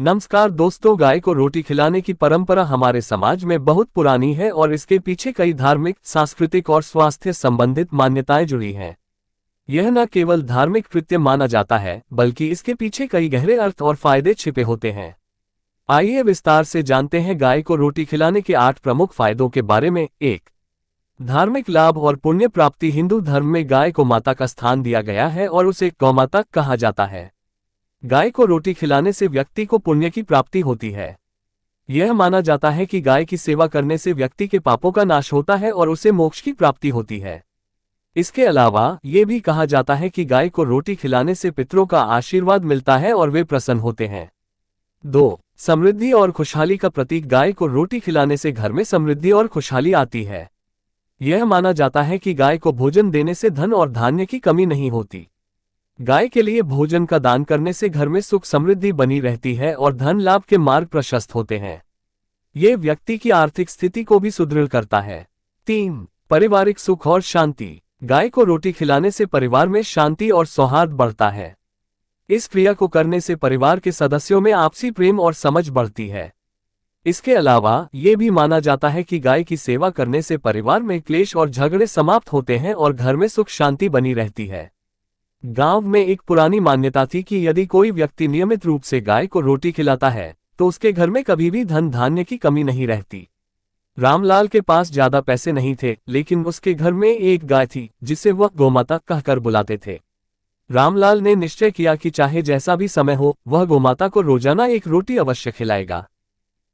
नमस्कार दोस्तों, गाय को रोटी खिलाने की परंपरा हमारे समाज में बहुत पुरानी है और इसके पीछे कई धार्मिक, सांस्कृतिक और स्वास्थ्य संबंधित मान्यताएं जुड़ी हैं। यह न केवल धार्मिक कृत्य माना जाता है, बल्कि इसके पीछे कई गहरे अर्थ और फायदे छिपे होते हैं। आइए विस्तार से जानते हैं गाय को रोटी खिलाने के 8 प्रमुख फायदों के बारे में। 1. धार्मिक लाभ और पुण्य प्राप्ति। हिंदू धर्म में गाय को माता का स्थान दिया गया है और उसे गौमाता कहा जाता है। गाय को रोटी खिलाने से व्यक्ति को पुण्य की प्राप्ति होती है। यह माना जाता है कि गाय की सेवा करने से व्यक्ति के पापों का नाश होता है और उसे मोक्ष की प्राप्ति होती है। इसके अलावा ये भी कहा जाता है कि गाय को रोटी खिलाने से पितरों का आशीर्वाद मिलता है और वे प्रसन्न होते हैं। 2. समृद्धि और खुशहाली का प्रतीक। गाय को रोटी खिलाने से घर में समृद्धि और खुशहाली आती है। यह माना जाता है कि गाय को भोजन देने से धन और धान्य की कमी नहीं होती। गाय के लिए भोजन का दान करने से घर में सुख समृद्धि बनी रहती है और धन लाभ के मार्ग प्रशस्त होते हैं। ये व्यक्ति की आर्थिक स्थिति को भी सुदृढ़ करता है। 3. पारिवारिक सुख और शांति। गाय को रोटी खिलाने से परिवार में शांति और सौहार्द बढ़ता है। इस क्रिया को करने से परिवार के सदस्यों में आपसी प्रेम और समझ बढ़ती है। इसके अलावा ये भी माना जाता है कि गाय की सेवा करने से परिवार में क्लेश और झगड़े समाप्त होते हैं और घर में सुख शांति बनी रहती है। गांव में एक पुरानी मान्यता थी कि यदि कोई व्यक्ति नियमित रूप से गाय को रोटी खिलाता है तो उसके घर में कभी भी धन धान्य की कमी नहीं रहती। रामलाल के पास ज्यादा पैसे नहीं थे, लेकिन उसके घर में एक गाय थी जिसे वह गौमाता कहकर बुलाते थे। रामलाल ने निश्चय किया कि चाहे जैसा भी समय हो, वह गौमाता को रोजाना एक रोटी अवश्य खिलाएगा।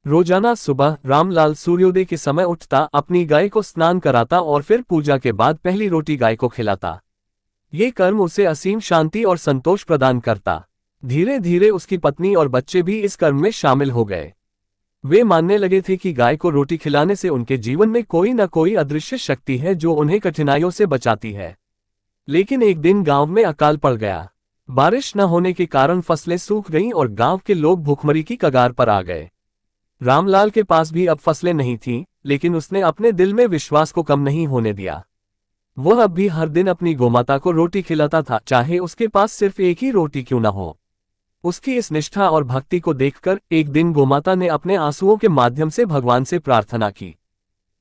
रोजाना सुबह रामलाल सूर्योदय के समय उठता, अपनी गाय को स्नान कराता और फिर पूजा के बाद पहली रोटी गाय को खिलाता। ये कर्म उसे असीम शांति और संतोष प्रदान करता। धीरे धीरे उसकी पत्नी और बच्चे भी इस कर्म में शामिल हो गए। वे मानने लगे थे कि गाय को रोटी खिलाने से उनके जीवन में कोई न कोई अदृश्य शक्ति है जो उन्हें कठिनाइयों से बचाती है। लेकिन एक दिन गांव में अकाल पड़ गया। बारिश न होने के कारण फसलें सूख गईं और गांव के लोग भूखमरी की कगार पर आ गए। रामलाल के पास भी अब फसलें नहीं थीं, लेकिन उसने अपने दिल में विश्वास को कम नहीं होने दिया। वह अब भी हर दिन अपनी गोमाता को रोटी खिलाता था, चाहे उसके पास सिर्फ एक ही रोटी क्यों न हो। उसकी इस निष्ठा और भक्ति को देखकर एक दिन गोमाता ने अपने आंसुओं के माध्यम से भगवान से प्रार्थना की।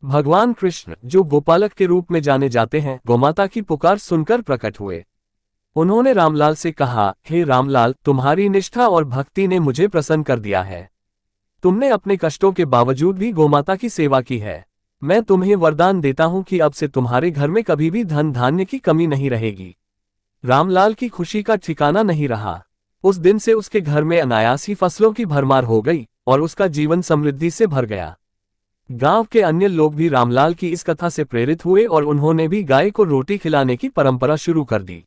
भगवान कृष्ण, जो गोपालक के रूप में जाने जाते हैं, गोमाता की पुकार सुनकर प्रकट हुए। उन्होंने रामलाल से कहा, हे रामलाल, तुम्हारी निष्ठा और भक्ति ने मुझे प्रसन्न कर दिया है। तुमने अपने कष्टों के बावजूद भी गोमाता की सेवा की है। मैं तुम्हें वरदान देता हूं कि अब से तुम्हारे घर में कभी भी धन धान्य की कमी नहीं रहेगी। रामलाल की खुशी का ठिकाना नहीं रहा। उस दिन से उसके घर में अनायास ही फसलों की भरमार हो गई और उसका जीवन समृद्धि से भर गया। गांव के अन्य लोग भी रामलाल की इस कथा से प्रेरित हुए और उन्होंने भी गाय को रोटी खिलाने की परंपरा शुरू कर दी।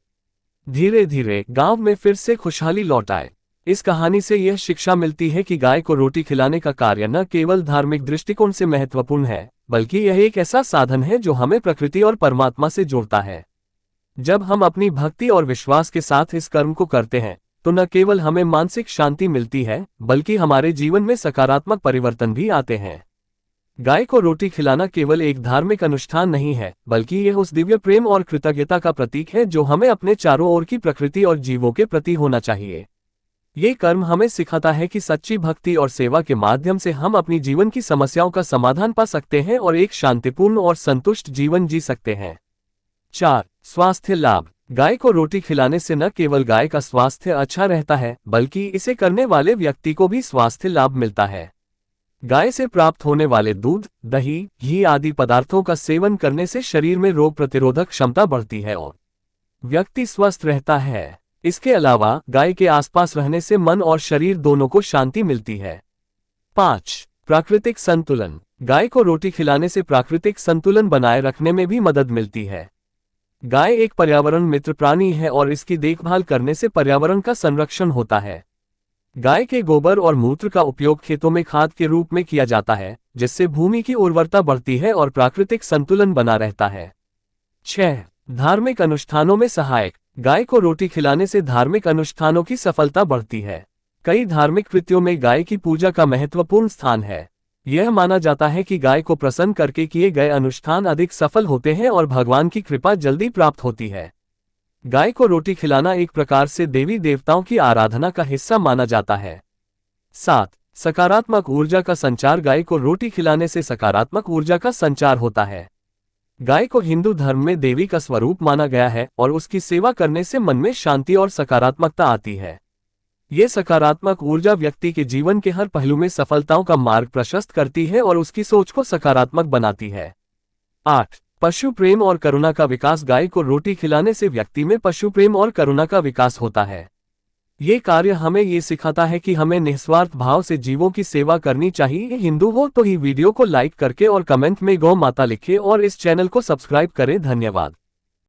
धीरे धीरे गांव में फिर से खुशहाली लौट आए। इस कहानी से यह शिक्षा मिलती है कि गाय को रोटी खिलाने का कार्य न केवल धार्मिक दृष्टिकोण से महत्वपूर्ण है, बल्कि यह एक ऐसा साधन है जो हमें प्रकृति और परमात्मा से जोड़ता है। जब हम अपनी भक्ति और विश्वास के साथ इस कर्म को करते हैं तो न केवल हमें मानसिक शांति मिलती है, बल्कि हमारे जीवन में सकारात्मक परिवर्तन भी आते हैं। गाय को रोटी खिलाना केवल एक धार्मिक अनुष्ठान नहीं है, बल्कि यह उस दिव्य प्रेम और कृतज्ञता का प्रतीक है जो हमें अपने चारों ओर की प्रकृति और जीवों के प्रति होना चाहिए। ये कर्म हमें सिखाता है कि सच्ची भक्ति और सेवा के माध्यम से हम अपनी जीवन की समस्याओं का समाधान पा सकते हैं और एक शांतिपूर्ण और संतुष्ट जीवन जी सकते हैं। 4. स्वास्थ्य लाभ। गाय को रोटी खिलाने से न केवल गाय का स्वास्थ्य अच्छा रहता है, बल्कि इसे करने वाले व्यक्ति को भी स्वास्थ्य लाभ मिलता है। गाय से प्राप्त होने वाले दूध, दही, घी आदि पदार्थों का सेवन करने से शरीर में रोग प्रतिरोधक क्षमता बढ़ती है और व्यक्ति स्वस्थ रहता है। इसके अलावा गाय के आसपास रहने से मन और शरीर दोनों को शांति मिलती है। 5. प्राकृतिक संतुलन। गाय को रोटी खिलाने से प्राकृतिक संतुलन बनाए रखने में भी मदद मिलती है। गाय एक पर्यावरण मित्र प्राणी है और इसकी देखभाल करने से पर्यावरण का संरक्षण होता है। गाय के गोबर और मूत्र का उपयोग खेतों में खाद के रूप में किया जाता है, जिससे भूमि की उर्वरता बढ़ती है और प्राकृतिक संतुलन बना रहता है। 6. धार्मिक अनुष्ठानों में सहायक। गाय को रोटी खिलाने से धार्मिक अनुष्ठानों की सफलता बढ़ती है। कई धार्मिक कृत्यों में गाय की पूजा का महत्वपूर्ण स्थान है। यह माना जाता है कि गाय को प्रसन्न करके किए गए अनुष्ठान अधिक सफल होते हैं और भगवान की कृपा जल्दी प्राप्त होती है। गाय को रोटी खिलाना एक प्रकार से देवी देवताओं की आराधना का हिस्सा माना जाता है। 7. सकारात्मक ऊर्जा का संचार। गाय को रोटी खिलाने से सकारात्मक ऊर्जा का संचार होता है। गाय को हिंदू धर्म में देवी का स्वरूप माना गया है और उसकी सेवा करने से मन में शांति और सकारात्मकता आती है। ये सकारात्मक ऊर्जा व्यक्ति के जीवन के हर पहलू में सफलताओं का मार्ग प्रशस्त करती है और उसकी सोच को सकारात्मक बनाती है। 8. पशु प्रेम और करुणा का विकास। गाय को रोटी खिलाने से व्यक्ति में पशु प्रेम और करुणा का विकास होता है। ये कार्य हमें ये सिखाता है कि हमें निस्वार्थ भाव से जीवों की सेवा करनी चाहिए। हिंदू हो तो ही वीडियो को लाइक करके और कमेंट में गौ माता लिखें और इस चैनल को सब्सक्राइब करें। धन्यवाद।